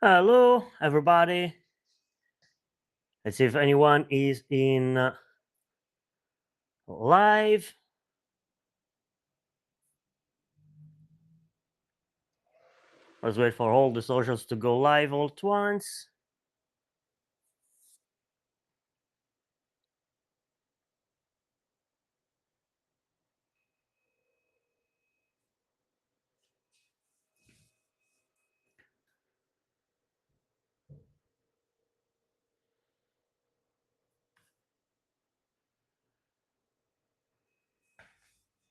Hello, everybody. Let's see if anyone is in live. Let's wait for all the socials to go live all at once.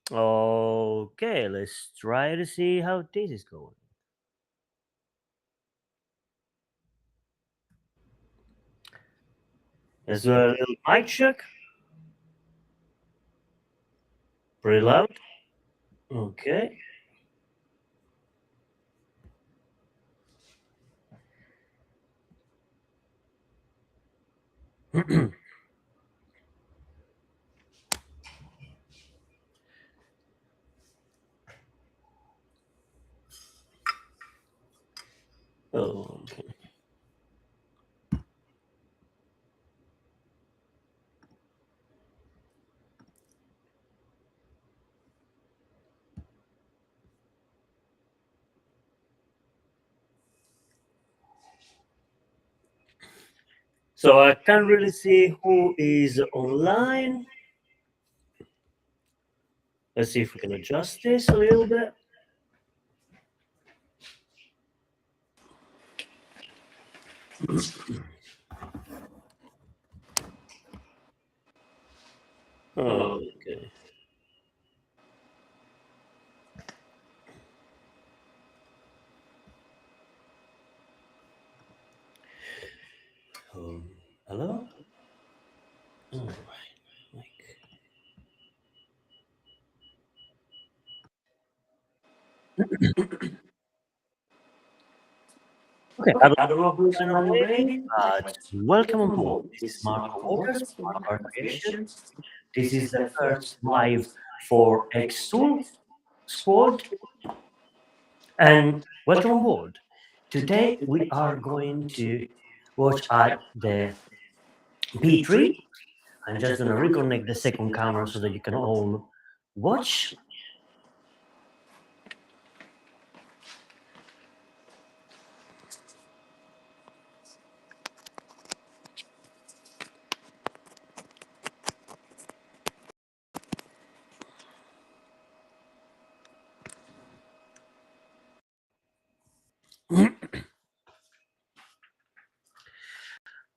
Okay, let's try to see how this is going. Let's do a little mic check. Pretty loud. Okay. Okay. So I can't really see who is online. Let's see if we can adjust this a little bit. Okay. Hello? All right. Okay, I don't know who's online already, but welcome on board. This is Marco Waters, Marco Art Creations. This is the first live for xTool squad, and welcome on board. Today we are going to watch at the P3. I'm just gonna reconnect the second camera so that you can all watch.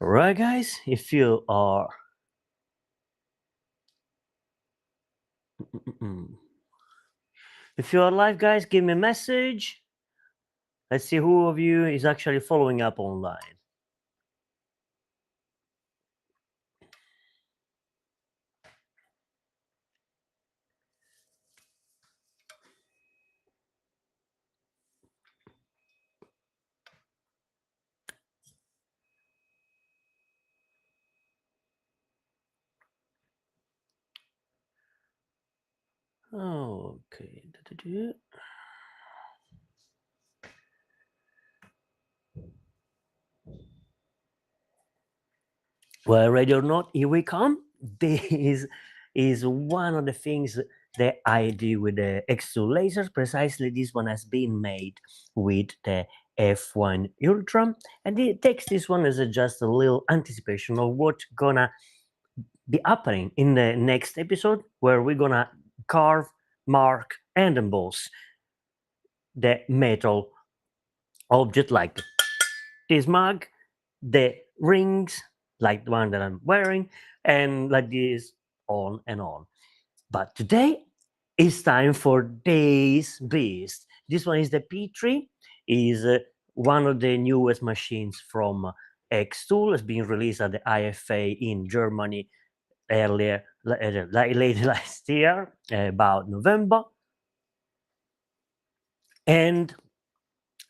Alright, guys, if you are live, guys, give me a message. Let's see who of you is actually following up online. Okay. Well, ready or not, here we come. This is one of the things that I do with the xTool lasers. Precisely, this one has been made with the F1 Ultra, and it takes this one as just a little anticipation of what's gonna be happening in the next episode, where we're gonna carve, mark, and emboss the metal object like this mug, the rings like the one that I'm wearing, and like this on and on. But today it's time for this beast. This one is the P3, is one of the newest machines from xTool. It's been released at the IFA in Germany earlier, late last year, about November. And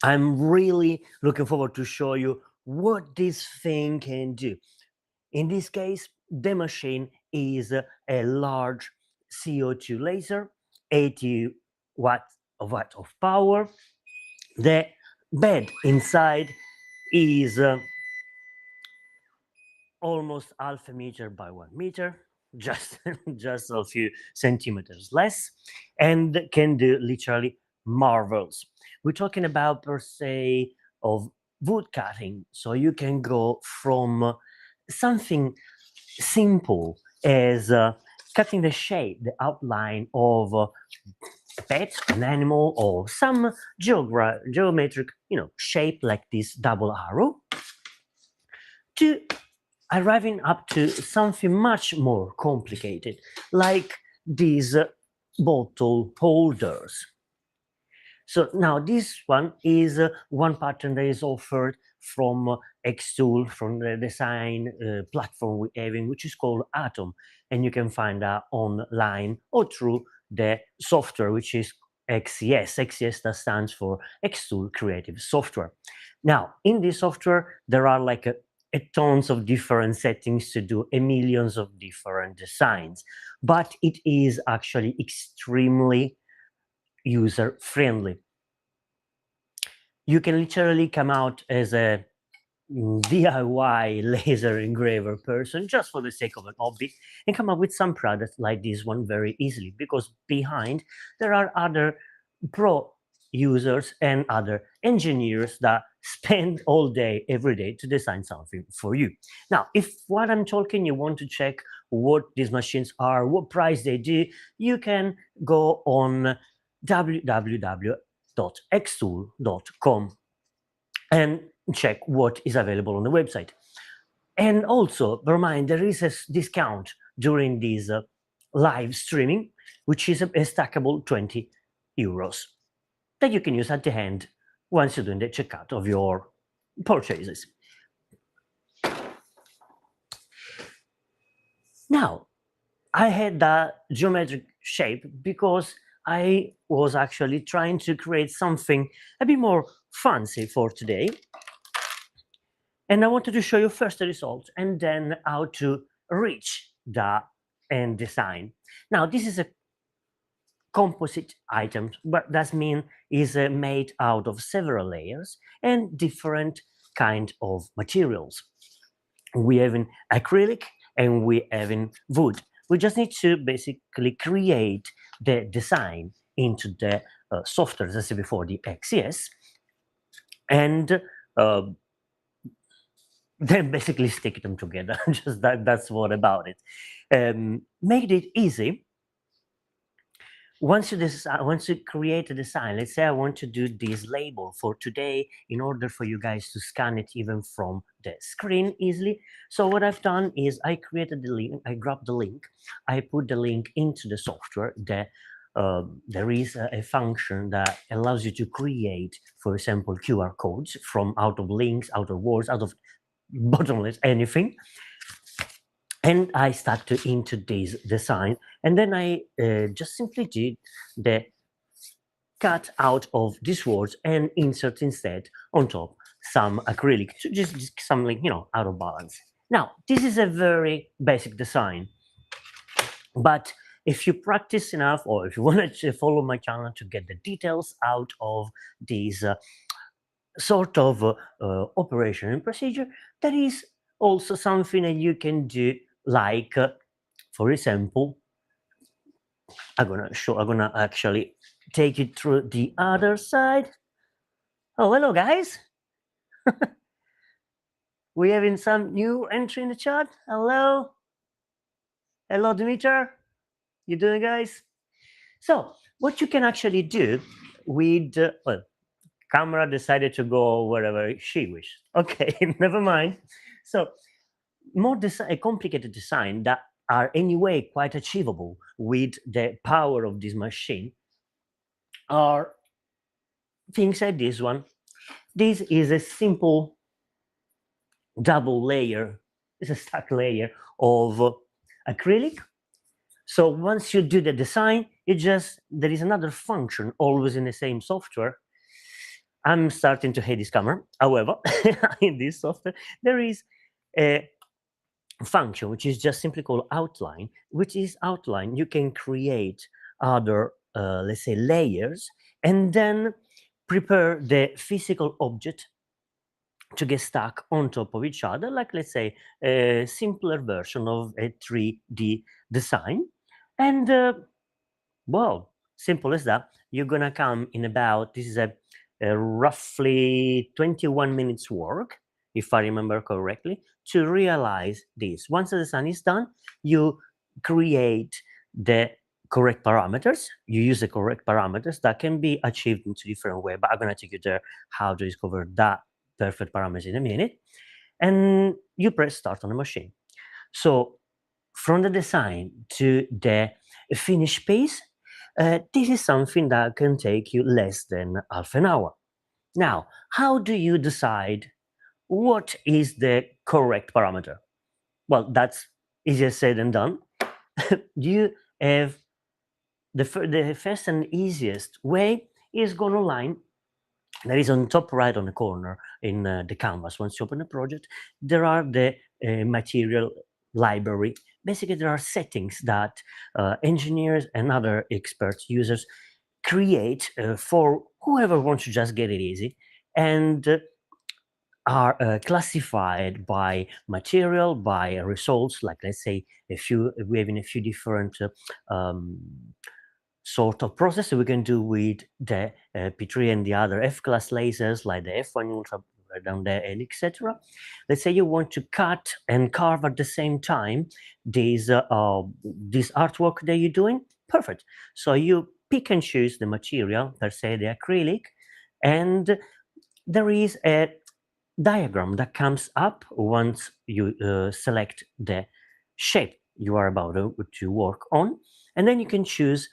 I'm really looking forward to show you what this thing can do. In this case, the machine is a large CO2 laser, 80 watts of power. The bed inside is almost half a meter by 1 meter, just just a few centimeters less, and can do literally marvels. We're talking about per se of wood cutting, so you can go from something simple as cutting the shape, the outline of a pet, an animal, or some geometric, shape like this double arrow, to arriving up to something much more complicated, like these bottle holders. So now this one is one pattern that is offered from xTool, from the design platform we're having, which is called Atom, and you can find that online or through the software, which is XCS. XCS that stands for xTool Creative Software. Now, in this software, there are like a tons of different settings to do millions of different designs, but it is actually extremely user friendly. You can literally come out as a DIY laser engraver person just for the sake of an hobby and come up with some products like this one very easily, because behind there are other pro users and other engineers that spend all day every day to design something for you. Now, if what I'm talking you want to check what these machines are, what price they do, you can go on www.xtool.com and check what is available on the website. And also, bear in mind, there is a discount during this live streaming, which is a stackable 20 euros that you can use at the end once you're doing the checkout of your purchases. Now, I had that geometric shape because I was actually trying to create something a bit more fancy for today. And I wanted to show you first the result and then how to reach the end design. Now, this is a composite item, but that means is made out of several layers and different kind of materials. We have in acrylic and we have in wood. We just need to basically create the design into the software, as I said before, the XCS, and then basically stick them together. Just that's what about it. Made it easy. Once you create a design, let's say I want to do this label for today in order for you guys to scan it even from the screen easily. So what I've done is I created the link, I grabbed the link, I put the link into the software. There is a function that allows you to create, for example, QR codes from out of links, out of words, out of bottomless anything. And I started into this design, and then I just simply did the cut out of these words and insert instead on top some acrylic, so just something, out of balance. Now, this is a very basic design, but if you practice enough, or if you want to follow my channel to get the details out of this sort of operation and procedure, there is also something that you can do, like for example, I'm gonna actually take it through the other side. Oh, hello guys. We're having some new entry in the chat. Hello Dimitar, you doing, guys? So what you can actually do with well, camera decided to go wherever she wished. Okay, never mind. So more a complicated design that are anyway quite achievable with the power of this machine are things like this one. This is a simple double layer, it's a stack layer of acrylic. So once you do the design, there is another function always in the same software. I'm starting to hate this camera. However, in this software, there is a function which is just simply called outline, which is outline. You can create other, let's say, layers, and then prepare the physical object to get stuck on top of each other, like let's say a simpler version of a 3D design. And well, simple as that. You're gonna come in about, this is a roughly 21 minutes work, if I remember correctly, to realize this. Once the design is done, you create the correct parameters. You use the correct parameters that can be achieved in two different ways, but I'm gonna take you there how to discover that perfect parameters in a minute. And you press start on the machine. So from the design to the finished piece, this is something that can take you less than half an hour. Now, how do you decide what is the correct parameter? Well, that's easier said than done. You have the first and easiest way is go online. That is on top right on the corner in the canvas. Once you open the project, there are the material library. Basically, there are settings that engineers and other experts, users create for whoever wants to just get it easy, and are classified by material, by results. Like let's say we have in a few different sort of process we can do with the P3 and the other F-class lasers, like the F1 Ultra down there, and etc. Let's say you want to cut and carve at the same time this artwork that you're doing. Perfect. So you pick and choose the material, let's say the acrylic, and there is a diagram that comes up once you select the shape you are about to work on, and then you can choose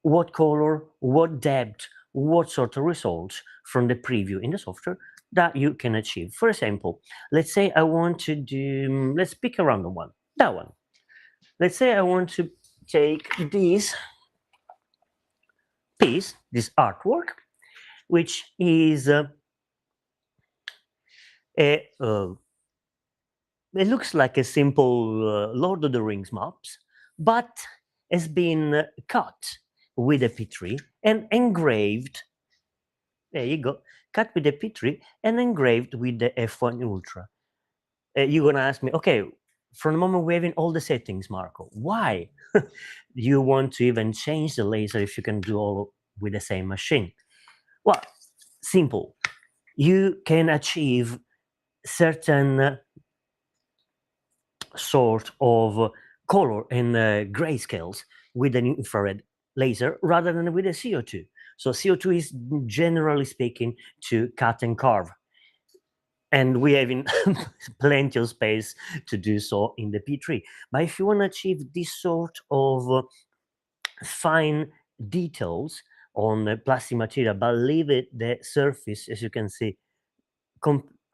what color, what depth, what sort of results from the preview in the software that you can achieve. For example, let's say I want to do, let's pick a random one, that one. Let's say I want to take this piece, this artwork, which is it looks like a simple Lord of the Rings maps, but has been cut with a P3 and engraved. There you go, cut with a P3 and engraved with the F1 Ultra. You're gonna ask me, okay, from the moment we're having all the settings, Marco, why you want to even change the laser if you can do all with the same machine? Well, simple. You can achieve certain sort of color and grayscales with an infrared laser rather than with a CO2. So CO2 is generally speaking to cut and carve, and we have plenty of space to do so in the P3. But if you want to achieve this sort of fine details on the plastic material, but leave it the surface, as you can see,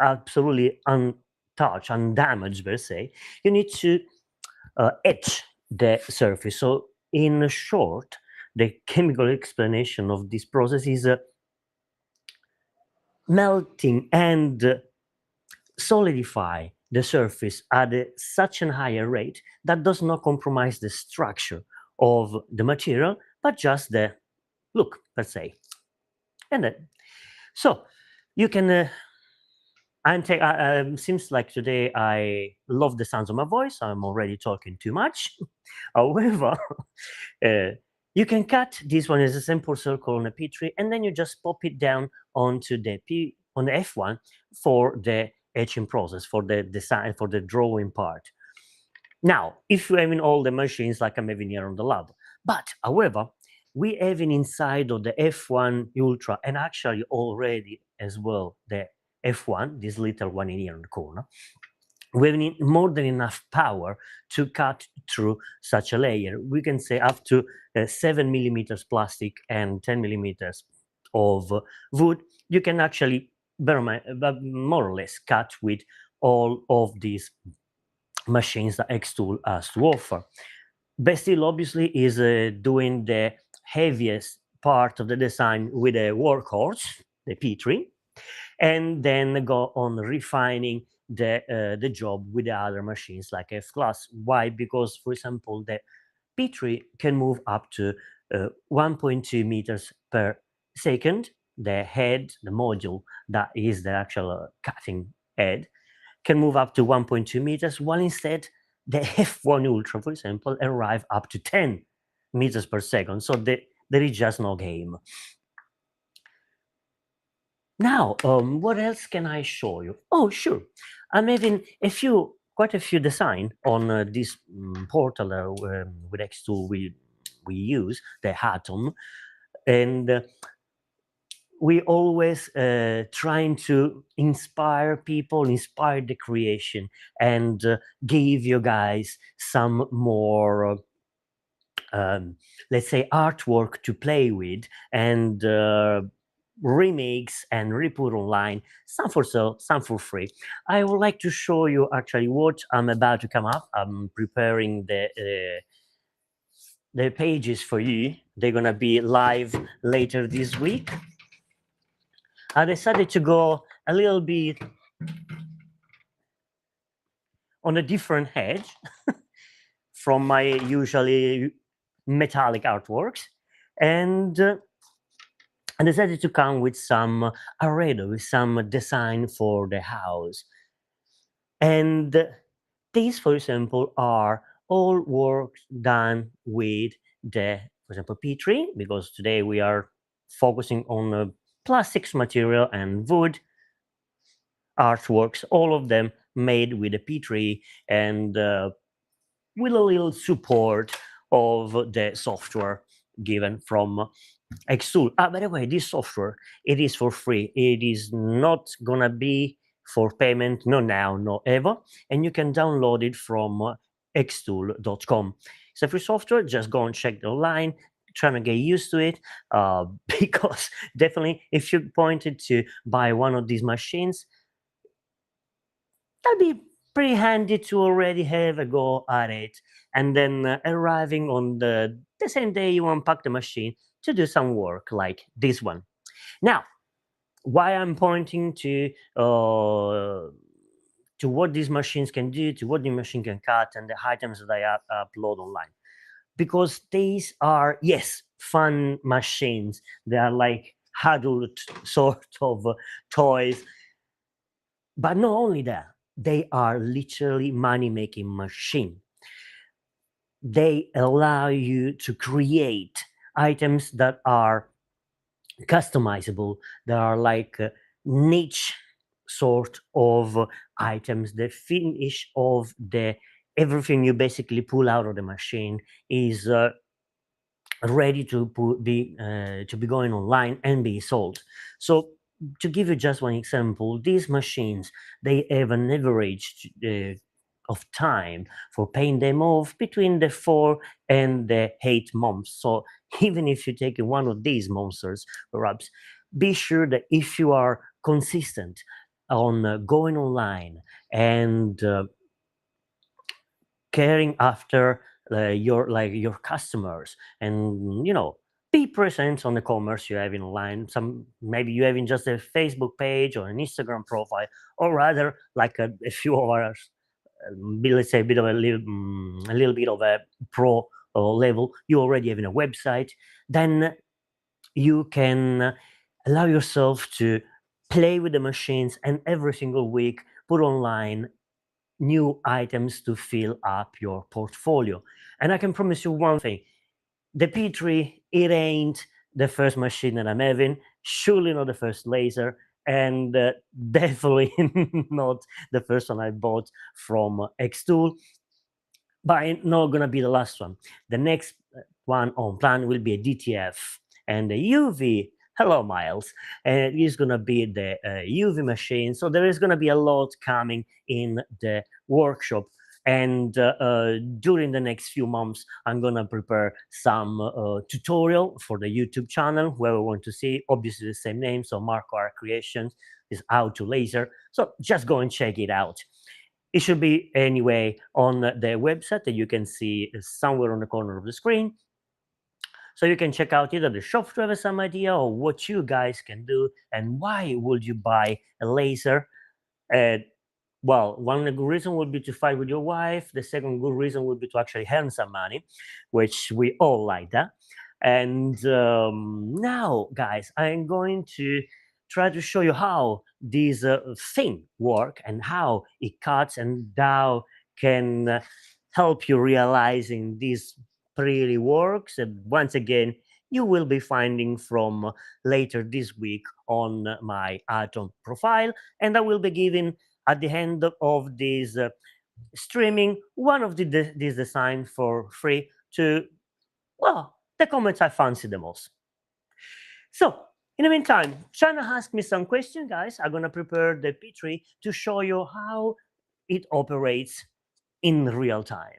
absolutely untouched, undamaged per se, you need to etch the surface. So in short, the chemical explanation of this process is melting and solidify the surface at such a higher rate that does not compromise the structure of the material, but just the look, let's say. And then, so you can seems like today I love the sounds of my voice. I'm already talking too much. However, uh, you can cut this one as a simple circle on a P3, and then you just pop it down onto the on the F1 for the etching process, for the design, for the drawing part. Now, if you're having all the machines like I'm having here on the lab, but however, we having inside of the F1 Ultra, and actually already as well the F1, this little one in here in the corner, we have more than enough power to cut through such a layer. We can say up to 7 millimeters plastic and 10 millimeters of wood. You can actually more or less cut with all of these machines that xTool has to offer. Best Deal obviously is doing the heaviest part of the design with a workhorse, the P3, and then go on refining the job with the other machines like F-class. Why? Because, for example, the P3 can move up to 1.2 meters per second, the head, the module that is the actual cutting head, can move up to 1.2 meters, while instead the F1 Ultra, for example, arrive up to 10 meters per second. So there is just no game. Now, what else can I show you? Oh, sure. I'm having quite a few design on this portal with xTool we use, the Atom, and we always trying to inspire people, inspire the creation, and give you guys some more let's say artwork to play with, and remix and re-put online, some for sale, some for free. I would like to show you actually what I'm about to come up. I'm preparing the pages for you. They're gonna be live later this week. I decided to go a little bit on a different edge from my usually metallic artworks, and I decided to come with some arredo, with some design for the house. And these, for example, are all work done with the, for example, P3, because today we are focusing on plastics material and wood artworks, all of them made with a P3 and with a little support of the software given from xTool. By the way, this software, it is for free. It is not gonna be for payment, no now, no ever. And you can download it from xtool.com. It's a free software. Just go and check it online. Trying to get used to it, because definitely, if you pointed to buy one of these machines, that'd be pretty handy to already have a go at it, and then arriving on the same day you unpack the machine to do some work like this one. Now, why I'm pointing to what these machines can do, to what the machine can cut, and the items that I upload online, because these are, yes, fun machines. They are like adult sort of toys, but not only that, they are literally money-making machine. They allow you to create items that are customizable, that are like niche sort of items. The finish of the everything you basically pull out of the machine is ready to be going online and be sold. So to give you just one example, these machines, they have an average of time for paying them off between the 4 and the 8 months. So even if you take one of these monsters, perhaps, be sure that if you are consistent on going online and caring after your customers, and be present on the commerce you have in online. Some maybe you having just a Facebook page or an Instagram profile, or rather like a few of ours, let's say a little bit of a pro level. You already having a website, then you can allow yourself to play with the machines, and every single week put online new items to fill up your portfolio. And I can promise you one thing: the P3, it ain't the first machine that I'm having, surely not the first laser, and definitely not the first one I bought from xTool, but it's not gonna be the last one. The next one on plan will be a DTF and a UV. Hello, Miles. And it's gonna be the UV machine. So there is gonna be a lot coming in the workshop. And during the next few months, I'm gonna prepare some tutorial for the YouTube channel. Whoever want to see, obviously the same name. So Marco Art Creations is how to laser. So just go and check it out. It should be anyway on the website that you can see somewhere on the corner of the screen. So you can check out either the shop to have some idea of what you guys can do and why would you buy a laser. Well, one good reason would be to fight with your wife. The second good reason would be to actually earn some money, which we all like that. And now, guys, I'm going to try to show you how this thing work and how it cuts and how can help you realizing this really works. And once again, you will be finding from later this week on my Atom profile, and I will be giving at the end of this streaming one of these designs for free to, well, the comments I fancy the most. So, in the meantime, trying to ask me some questions, guys. I'm gonna prepare the P3 to show you how it operates in real time.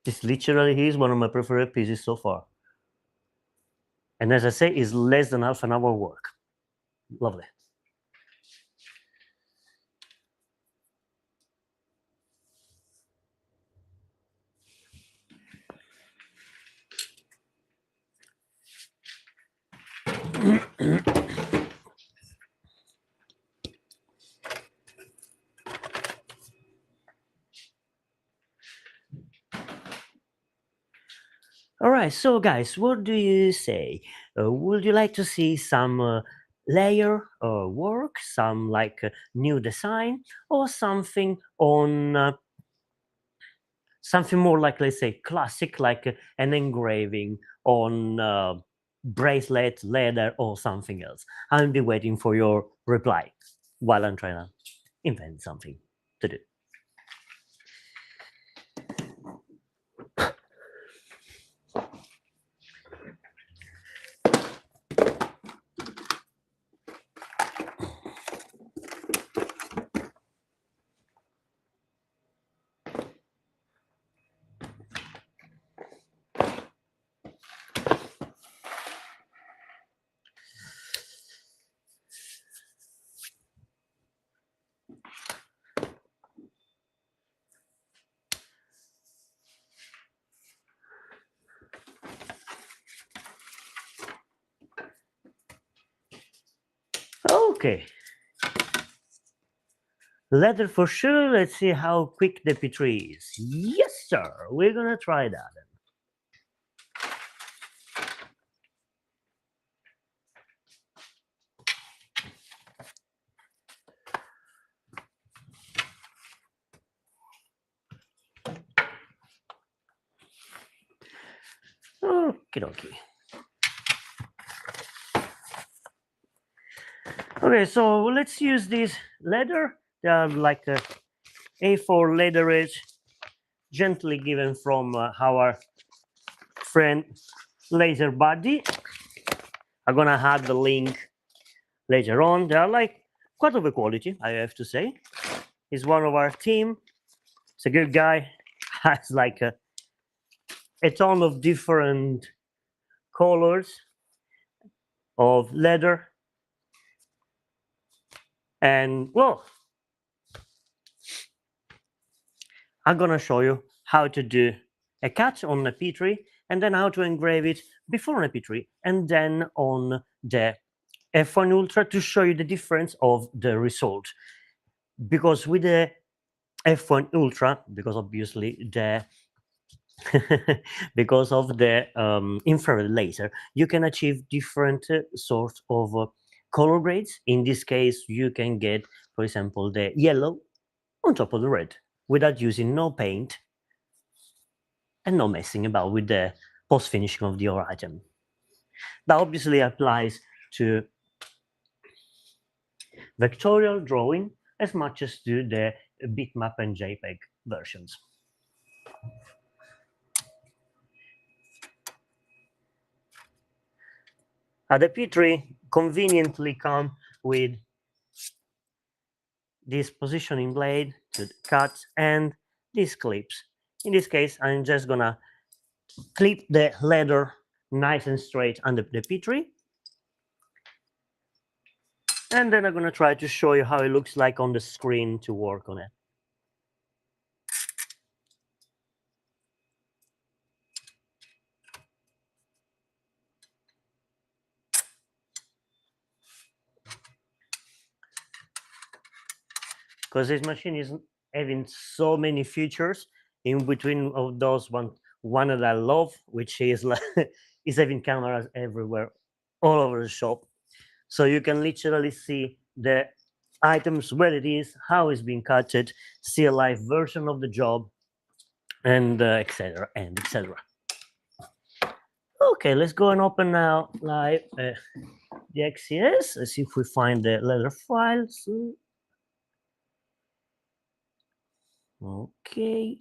This literally is one of my preferred pieces so far. And as I say, it's less than half an hour work. Lovely. All right, so guys, what do you say? Would you like to see some layer work, some like new design, or something on something more like, let's say, classic, like an engraving on bracelet, leather, or something else? I'll be waiting for your reply while I'm trying to invent something to do. Okay. Leather for sure. Let's see how quick the P3 is. Yes, sir. We're gonna try that. Okie dokie. Okay, so let's use this leather. Like a A4 leather edge, gently given from our friend Laser Buddy. I'm gonna add the link later on. They are like quite of a quality, I have to say. He's one of our team. He's a good guy. Has like a ton of different colors of leather. And well, I'm gonna show you how to do a cut on a P3 and then how to engrave it before on a P3 and then on the F1 Ultra to show you the difference of the result. Because with the F1 Ultra, because obviously the because of the infrared laser, you can achieve different sorts of color grades. In this case, you can get, for example, the yellow on top of the red without using no paint and no messing about with the post-finishing of your item. That obviously applies to vectorial drawing as much as to the bitmap and JPEG versions. The P3 conveniently come with this positioning blade to cut and these clips. In this case, I'm just gonna clip the leather nice and straight under the P3. And then I'm gonna try to show you how it looks like on the screen to work on it. because this machine is having so many features. In between of those, one that I love, which is like is having cameras everywhere, all over the shop, so you can literally see the items, where it is, how it's being cutted, see a live version of the job, and etc. and etc. Okay, let's go and open now live the XCS. Let's see if we find the leather files. Okay.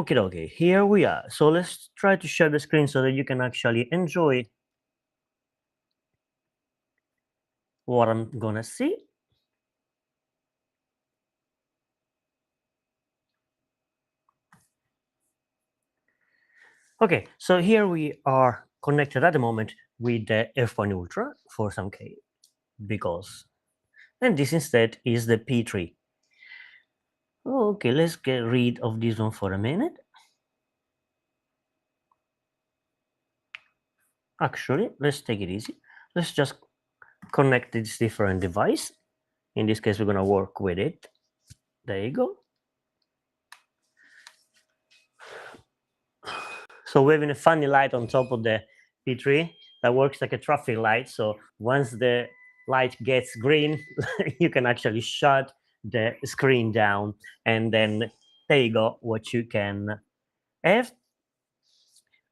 Okay, here we are. So let's try to share the screen so that you can actually enjoy what I'm gonna see. Okay, so here we are connected at the moment with the F1 Ultra for some case, because, and this instead is the P3. Okay, let's get rid of this one for a minute. Actually, let's take it easy. Let's just connect this different device. In this case, we're gonna work with it. There you go. So we're having a funny light on top of the P3 that works like a traffic light. So once the light gets green, you can actually shut the screen down, and then there you go, what you can have.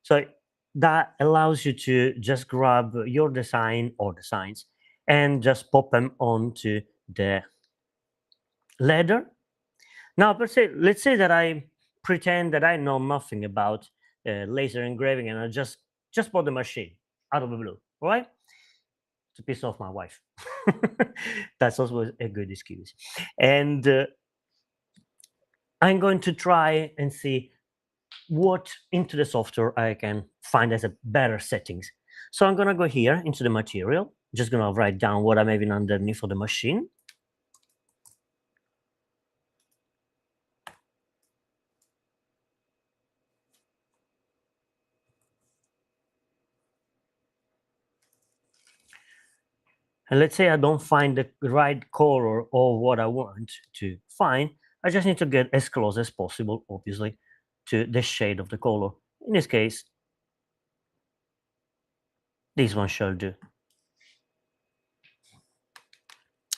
So that allows you to just grab your design or designs and just pop them onto the leather. Now, per se, let's say that I pretend that I know nothing about laser engraving, and I just bought the machine out of the blue, right? To piss off my wife. That's also a good excuse. And I'm going to try and see what into the software I can find as a better settings. So I'm gonna go here into the material, just gonna write down what I'm having underneath of the machine. And let's say I don't find the right color or what I want to find. I just need to get as close as possible, obviously, to the shade of the color. In this case, this one shall do.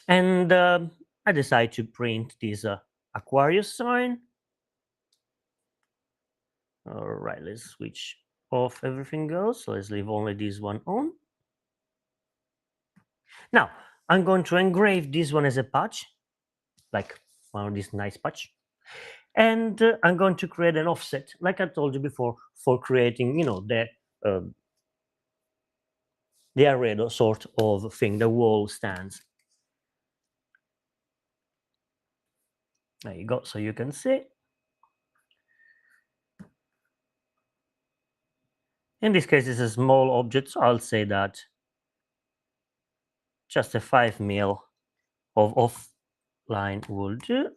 And I decide to print this Aquarius sign. All right, let's switch off everything else. So let's leave only this one on. Now, I'm going to engrave this one as a patch, like one of these nice patch. And I'm going to create an offset, like I told you before, for creating, the array sort of thing, the wall stands. There you go, so you can see. In this case, it's a small object, so I'll say that just a 5 mil of offline will do.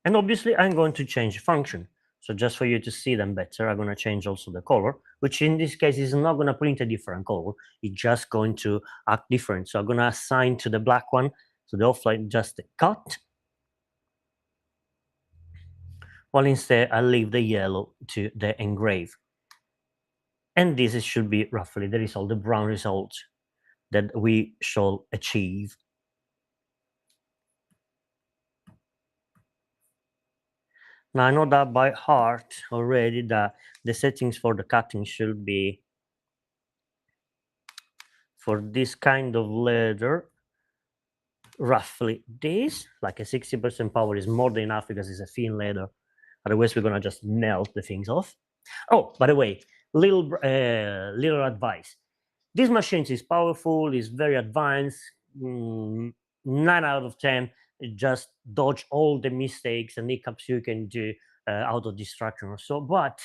And obviously, I'm going to change function. So just for you to see them better, I'm going to change also the color, which in this case is not going to print a different color. It's just going to act different. So I'm going to assign to the black one, so the offline, just a cut. While instead, I'll leave the yellow to the engrave. And this should be roughly the result, the brown result that we shall achieve. Now I know that by heart already that the settings for the cutting should be for this kind of leather roughly this, like a 60% power is more than enough because it's a thin leather. Otherwise, we're gonna just melt the things off. Oh, by the way, little advice. This machine is powerful, is very advanced. 9 out of 10 just dodge all the mistakes and hiccups you can do out of distraction or so. But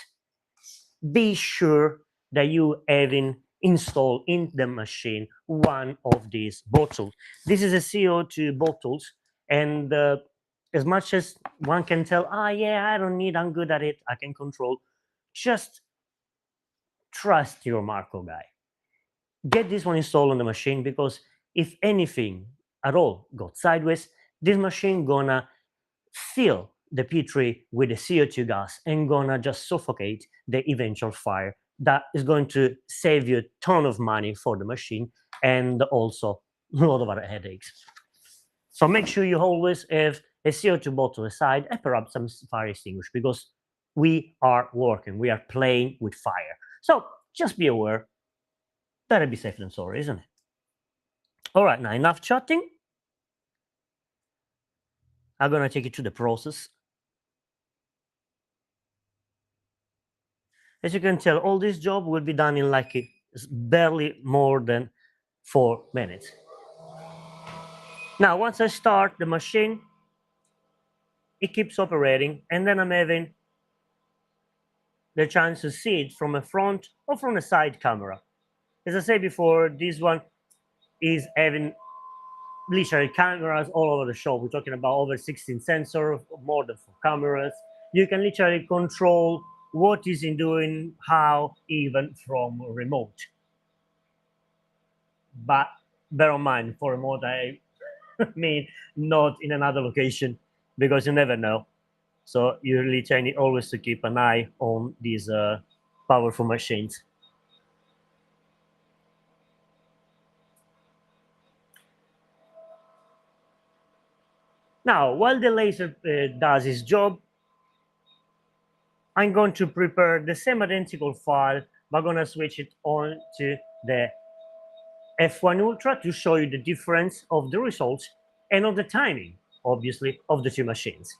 be sure that you having installed in the machine one of these bottles. This is a CO2 bottles, and as much as one can tell, yeah, I don't need, I'm good at it, I can control. Just trust your Marco guy. Get this one installed on the machine, because if anything at all got sideways, this machine gonna fill the P3 with the CO2 gas and gonna just suffocate the eventual fire. That is going to save you a ton of money for the machine and also a lot of other headaches. So make sure you always have a CO2 bottle aside and perhaps some fire extinguisher, because we are working, we are playing with fire. So just be aware. Better be safe than sorry, isn't it? All right, now enough chatting. I'm gonna take you to the process. As you can tell, all this job will be done in like barely more than 4 minutes. Now, once I start the machine, it keeps operating, and then I'm having the chance to see it from a front or from a side camera. As I said before, this one is having literally cameras all over the shop. We're talking about over 16 sensors, more than 4 cameras. You can literally control what is it doing, how, even from remote. But bear in mind, for remote, I mean not in another location, because you never know. So you really need always to keep an eye on these powerful machines. Now, while the laser does its job, I'm going to prepare the same identical file, but I'm going to switch it on to the F1 Ultra to show you the difference of the results and of the timing, obviously, of the two machines.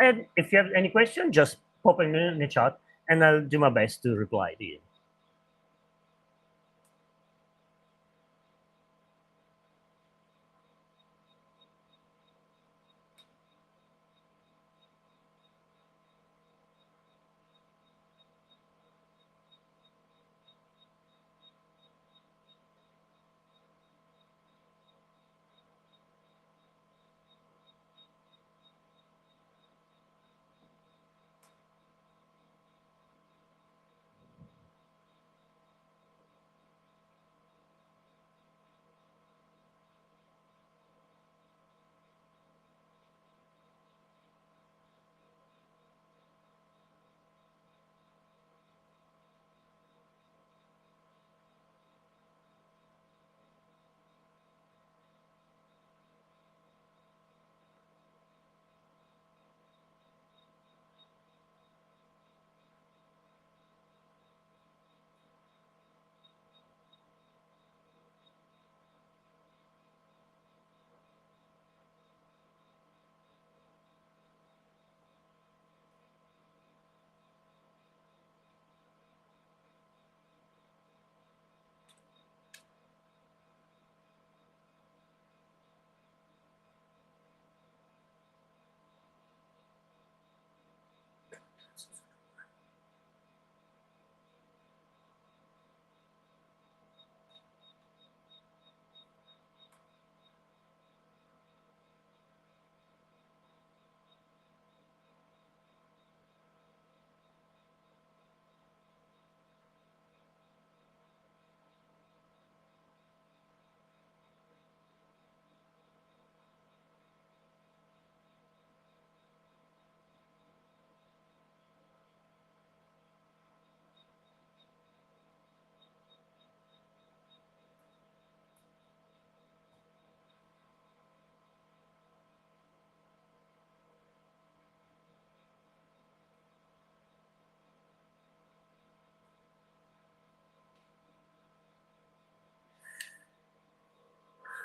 And if you have any question, just pop them in the chat and I'll do my best to reply to you.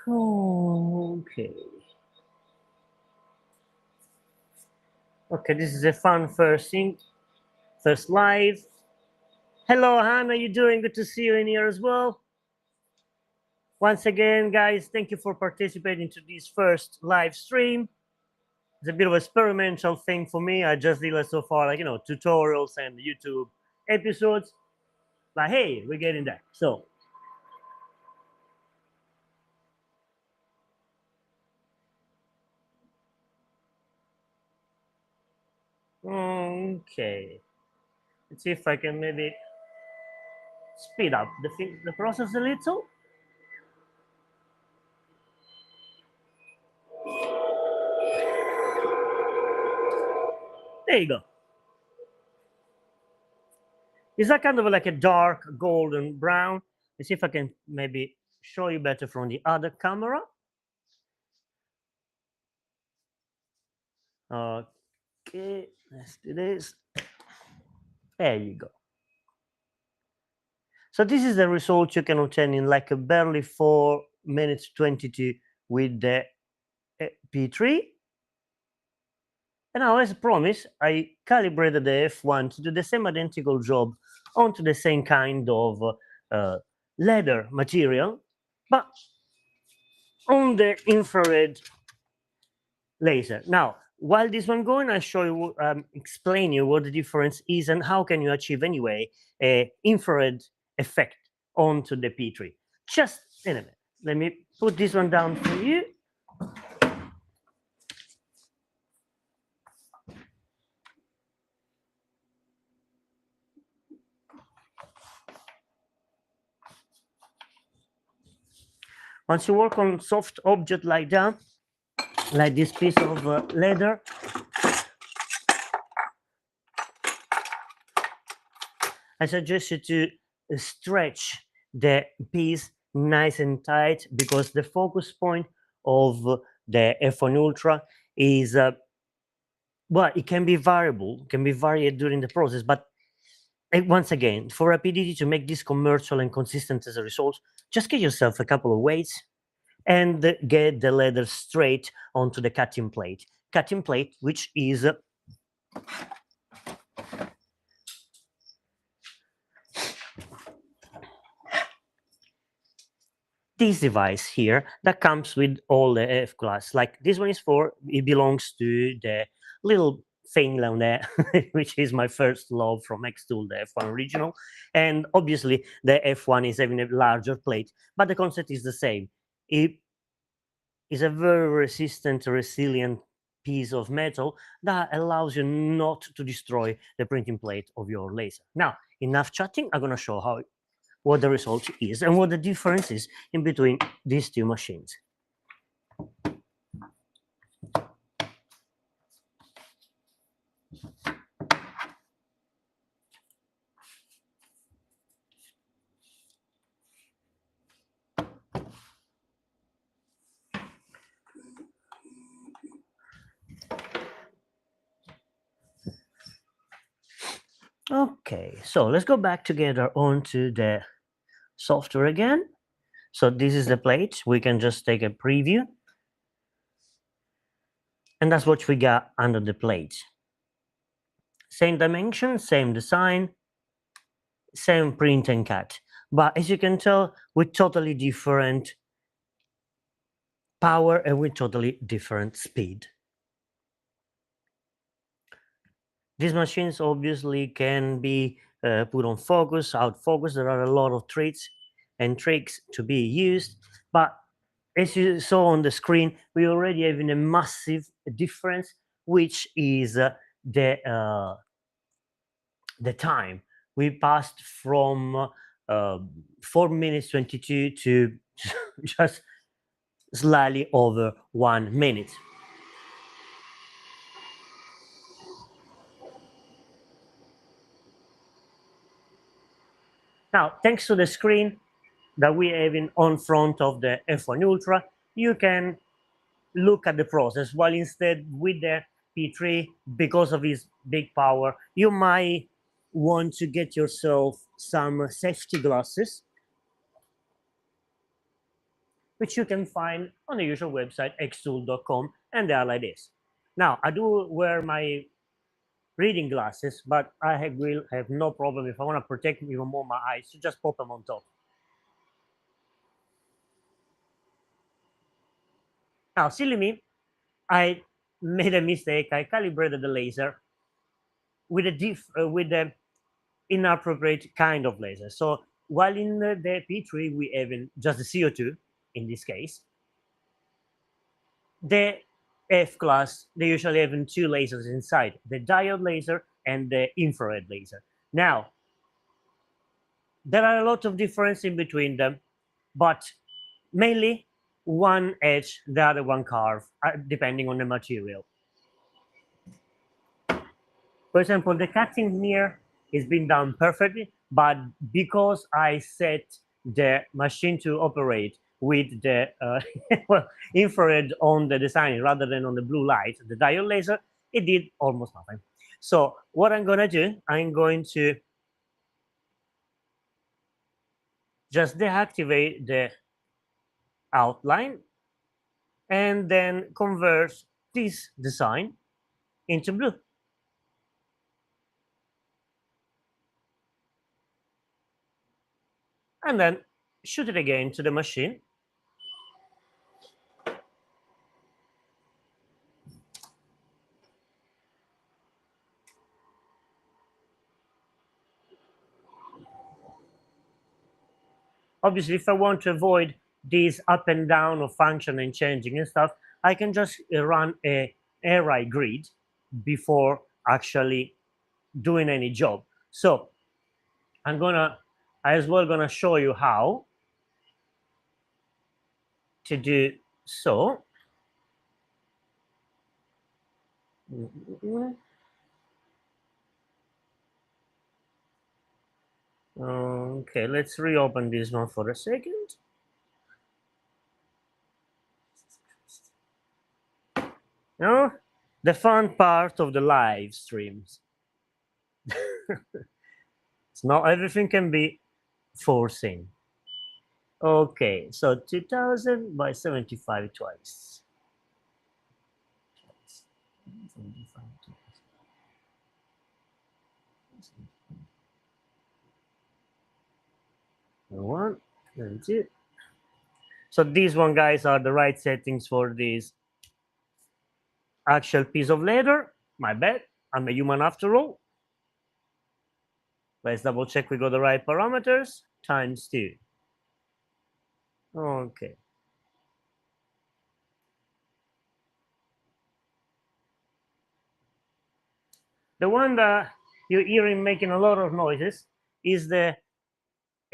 Okay. Okay, this is a fun first thing, first live. Hello, Han, how you doing? Good to see you in here as well. Once again, guys, thank you for participating to this first live stream. It's a bit of an experimental thing for me. I just did so far, like, tutorials and YouTube episodes. But hey, we're getting there. So, okay. Let's see if I can maybe speed up the process a little. There you go. It's like kind of like a dark golden brown. Let's see if I can maybe show you better from the other camera. Okay, let's do this. There you go. So this is the result you can obtain in like a barely 4 minutes 22 with the P3. And now, as promised, I calibrated the F1 to do the same identical job onto the same kind of leather material, but on the infrared laser. Now, while this one going, I'll show you, explain you what the difference is and how can you achieve anyway a infrared effect onto the P3. Just in a minute. Let me put this one down for you. Once you work on soft object like that, like this piece of leather, I suggest you to stretch the piece nice and tight because the focus point of the F1 Ultra is, well, it can be variable, can be varied during the process, but once again, for rapidity to make this commercial and consistent as a result, just get yourself a couple of weights and get the leather straight onto the cutting plate. Cutting plate, which is this device here that comes with all the F class. Like this one is for, it belongs to the little thing down there, which is my first love from xTool, the F1 original. And obviously the F1 is having a larger plate, but the concept is the same. It is a very resistant, resilient piece of metal that allows you not to destroy the printing plate of your laser. Now, enough chatting, I'm going to show how what the result is and what the difference is in between these two machines. Okay, so let's go back together onto the software again. So this is the plate. We can just take a preview. And that's what we got under the plate. Same dimension, same design, same print and cut. But as you can tell, with totally different power and with totally different speed. These machines obviously can be put on focus, out focus. There are a lot of tricks and tricks to be used. But as you saw on the screen, we already have a massive difference, which is the time. We passed from 4 minutes 22 to just slightly over 1 minute. Now, thanks to the screen that we have on front of the F1 Ultra, you can look at the process, while instead with the P3, because of its big power, you might want to get yourself some safety glasses, which you can find on the usual website xtool.com, and they are like this. Now, I do wear my reading glasses, but will have no problem if I want to protect even more my eyes to just pop them on top. Now, silly me, I made a mistake. I calibrated the laser with with the inappropriate kind of laser. So while in the P3 we have just the CO2 in this case, the F class they usually have two lasers inside: the diode laser and the infrared laser. Now there are a lot of difference in between them, but mainly one edge, the other one carve, depending on the material. For example, the cutting here is being done perfectly, but because I set the machine to operate with the well, infrared on the design rather than on the blue light, the diode laser, it did almost nothing. So what I'm gonna do, I'm going to just deactivate the outline and then convert this design into blue. And then shoot it again to the machine. Obviously, if I want to avoid these up and down of function and changing and stuff, I can just run a array grid before actually doing any job. So I as well gonna show you how to do so. Okay, let's reopen this one for a second. Now, the fun part of the live streams. It's not everything can be foreseen. Okay, so 2000 by 75 twice. 75 twice. One and two. So these one guys are the right settings for this actual piece of leather. My bad. I'm a human after all. Let's double check we got the right parameters. Times 2. Okay. The one that you're hearing making a lot of noises is the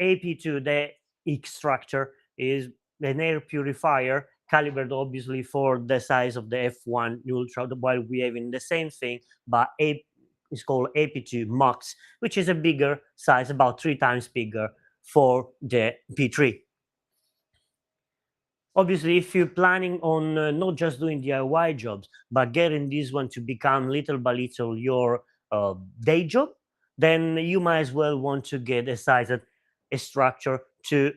AP2, the extractor, is an air purifier calibrated obviously for the size of the F1 Ultra, while we have in the same thing, but it's called AP2 Max, which is a bigger size, about 3 times bigger for the P3. Obviously, if you're planning on not just doing DIY jobs, but getting this one to become little by little your day job, then you might as well want to get a size, a structure to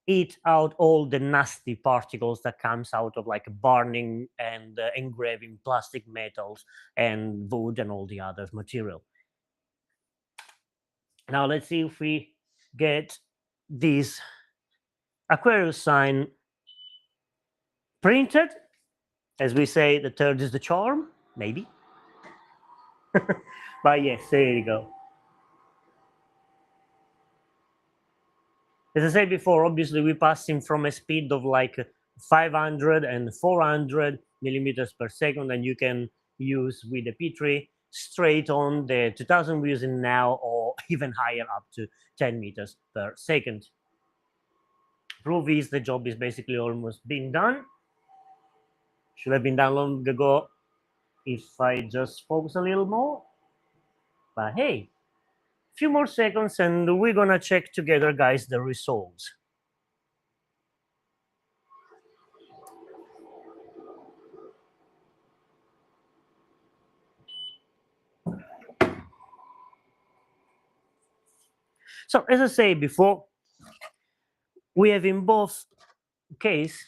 eat out all the nasty particles that comes out of like burning and engraving plastic metals and wood and all the other material. Now let's see if we get this Aquarius sign printed. As we say, the third is the charm, maybe. But yes, there you go. As I said before, obviously we're passing from a speed of like 500 and 400 millimeters per second, and you can use with the P3 straight on the 2000 we're using now, or even higher, up to 10 meters per second. Proof is the job is basically almost being done. Should have been done long ago if I just focus a little more. But hey, few more seconds and we're gonna check together, guys, the results. So as I said before, we have in both case,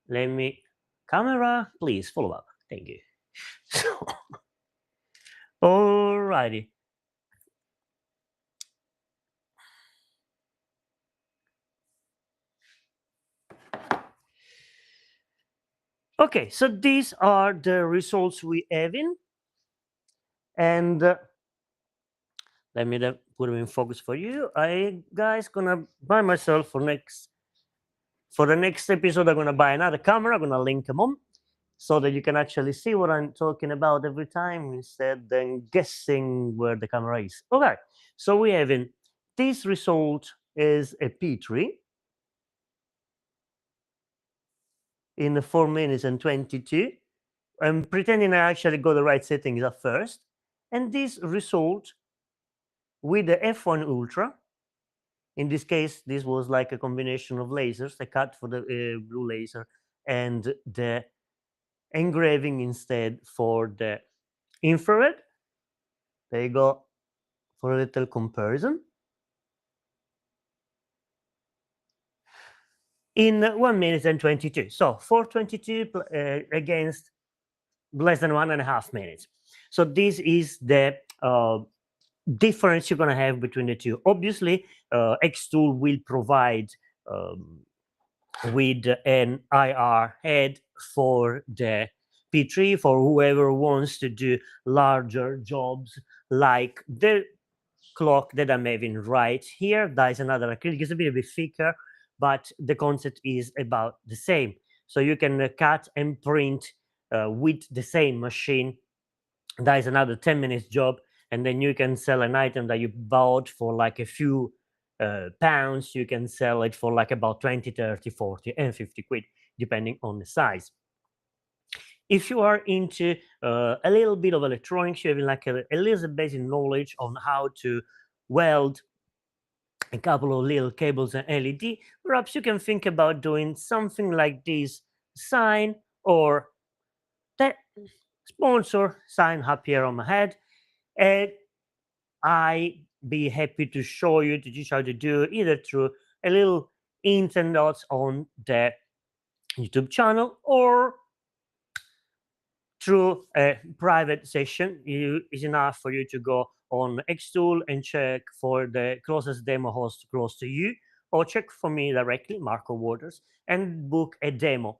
let me, camera, please follow up. Thank you. So Alrighty. Okay, so these are the results we have in, and let me put them in focus for you. I guys gonna buy myself for the next episode. I'm gonna buy another camera. I'm gonna link them on so that you can actually see what I'm talking about every time instead than guessing where the camera is. Okay, so we have in this result is a P3 in 4 minutes and 22. I'm pretending I actually got the right settings at first. And this result with the F1 Ultra, in this case, this was like a combination of lasers, the cut for the blue laser and the engraving instead for the infrared. There you go for a little comparison. In 1 minute and 22. So 422 against less than 1.5 minutes. So this is the difference you're going to have between the two. Obviously, xTool will provide with an IR head for the P3 for whoever wants to do larger jobs like the clock that I'm having right here. That is another acrylic. It's a bit thicker, but the concept is about the same. So you can cut and print with the same machine. That is another 10 minutes job, and then you can sell an item that you bought for like a few pounds. You can sell it for like about 20, 30, 40, and 50 quid, depending on the size. If you are into a little bit of electronics, you have like a little basic knowledge on how to weld a couple of little cables and LED, perhaps you can think about doing something like this sign or that sponsor sign up here on my head. And I be happy to show you to teach how to do either through a little ins and outs on the YouTube channel or through a private session. Is enough for you to go on xTool and check for the closest demo host close to you, or check for me directly, Marco Waters, and book a demo.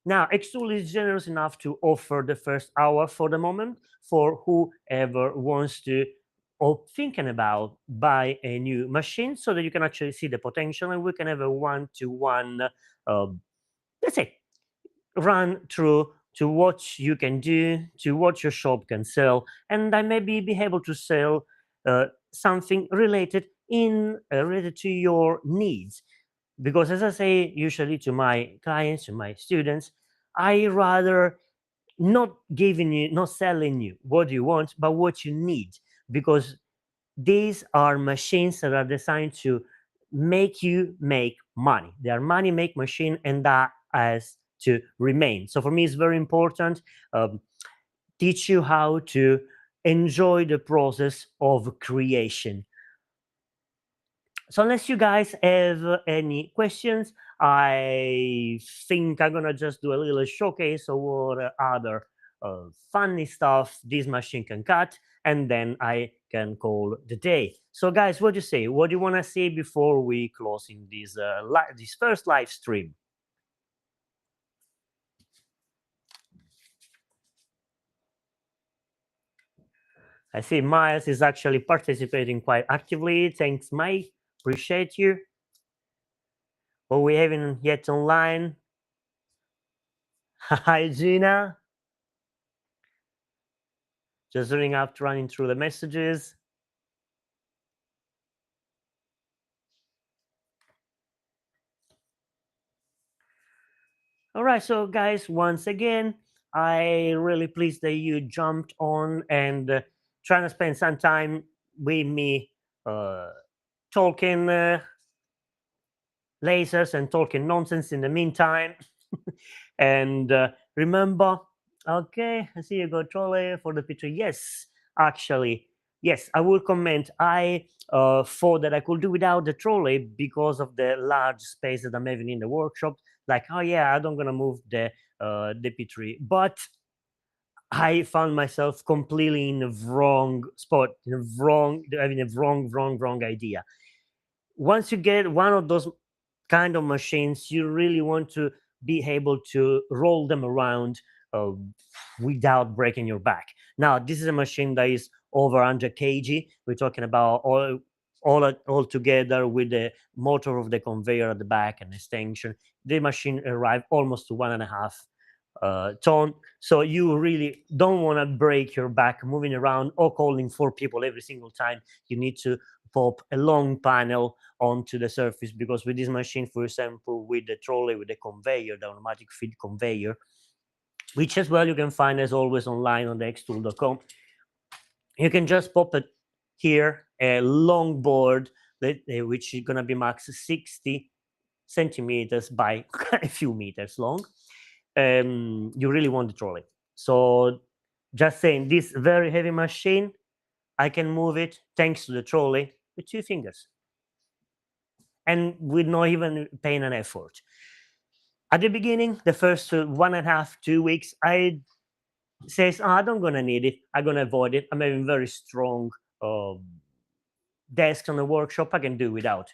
Now, xTool is generous enough to offer the first hour for the moment for whoever wants to or thinking about buy a new machine so that you can actually see the potential and we can have a one-to-one, let's say, run through to what you can do, to what your shop can sell, and I maybe be able to sell something related to your needs. Because as I say usually to my clients, to my students, I rather not selling you what you want, but what you need, because these are machines that are designed to make you make money. They are money make machine, and that has to remain. So for me, it's very important. Teach you how to enjoy the process of creation. So unless you guys have any questions, I think I'm gonna just do a little showcase of what other funny stuff this machine can cut, and then I can call the day. So guys, what do you say? What do you want to say before we close in this this first live stream? I see Miles is actually participating quite actively. Thanks, Mike. Appreciate you. What we haven't yet online. Hi, Gina. Just running through the messages. All right, so guys, once again, I really pleased that you jumped on and trying to spend some time with me talking lasers and talking nonsense in the meantime. And remember, okay, I see you go trolley for the picture. Yes, actually, yes, I will comment. I thought that I could do without the trolley because of the large space that I'm having in the workshop. Like, oh yeah, I don't gonna move the P3, but I found myself completely in the wrong spot, in the wrong, having a wrong idea. Once you get one of those kind of machines, you really want to be able to roll them around uh, without breaking your back. Now, this is a machine that is over 100 kg. We're talking about all together with the motor of the conveyor at the back and extension. The machine arrived almost to 1.5 ton. So you really don't want to break your back moving around or calling 4 people every single time. You need to pop a long panel onto the surface, because with this machine, for example, with the trolley, with the conveyor, the automatic feed conveyor, which as well you can find as always online on the xtool.com, you can just pop it here, a long board which is going to be max 60 centimeters by a few meters long. You really want the trolley. So just saying, this very heavy machine, I can move it thanks to the trolley with 2 fingers and with not even paying an effort. At the beginning, the first 1.5, 2 weeks, I says, I don't gonna need it. I'm gonna avoid it. I'm having very strong um, desk on the workshop. I can do without.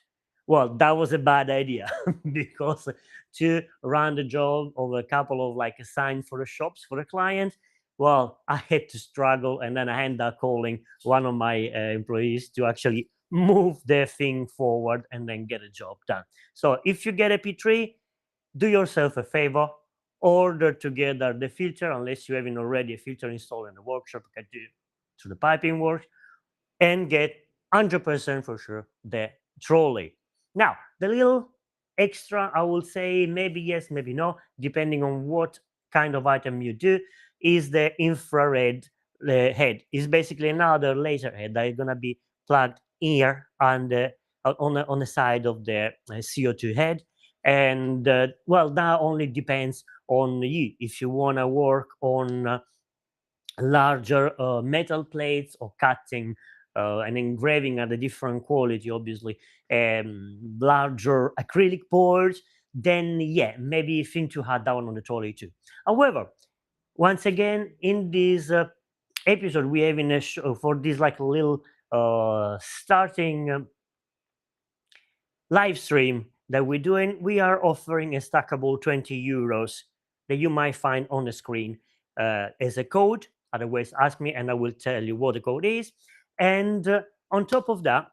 Well, that was a bad idea because to run the job of a couple of like a sign for the shops for the client, well, I had to struggle, and then I ended up calling one of my employees to actually move their thing forward and then get a job done. So if you get a P3, do yourself a favor, order together the filter, unless you haven't already a filter installed in the workshop, you can do it through the piping work, and get 100% for sure the trolley. Now, the little extra, I will say maybe yes, maybe no, depending on what kind of item you do, is the infrared head. It's basically another laser head that is going to be plugged here on the side of the CO2 head. And well, that only depends on you. If you want to work on larger metal plates or cutting and engraving at a different quality, obviously, larger acrylic boards, then yeah, maybe think to add down on the trolley too. However, once again, in this episode, we have in a show for this like little starting live stream that we're doing, we are offering a stackable 20 euros that you might find on the screen as a code. Otherwise, ask me and I will tell you what the code is. And on top of that,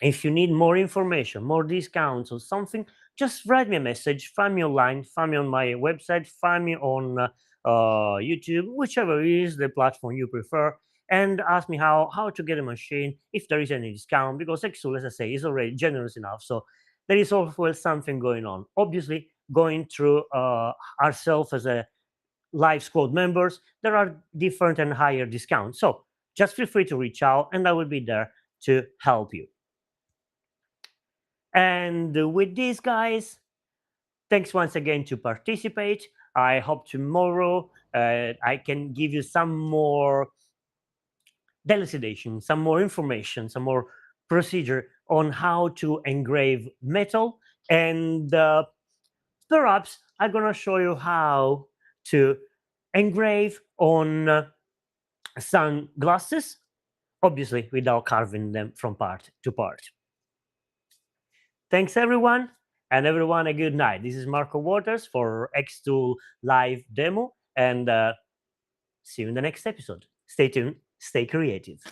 if you need more information, more discounts or something, just write me a message, find me online, find me on my website, find me on YouTube, whichever is the platform you prefer, and ask me how to get a machine, if there is any discount, because xTool, as I say, is already generous enough. So there is always something going on. Obviously, going through ourselves as a live squad members, there are different and higher discounts. So just feel free to reach out and I will be there to help you. And with these guys, thanks once again to participate. I hope tomorrow I can give you some more elucidation, some more information, some more procedure on how to engrave metal. And perhaps I'm going to show you how to engrave on sunglasses, obviously without carving them from part to part. Thanks, everyone, and everyone a good night. This is Marco Waters for xTool live demo, and see you in the next episode. Stay tuned, stay creative.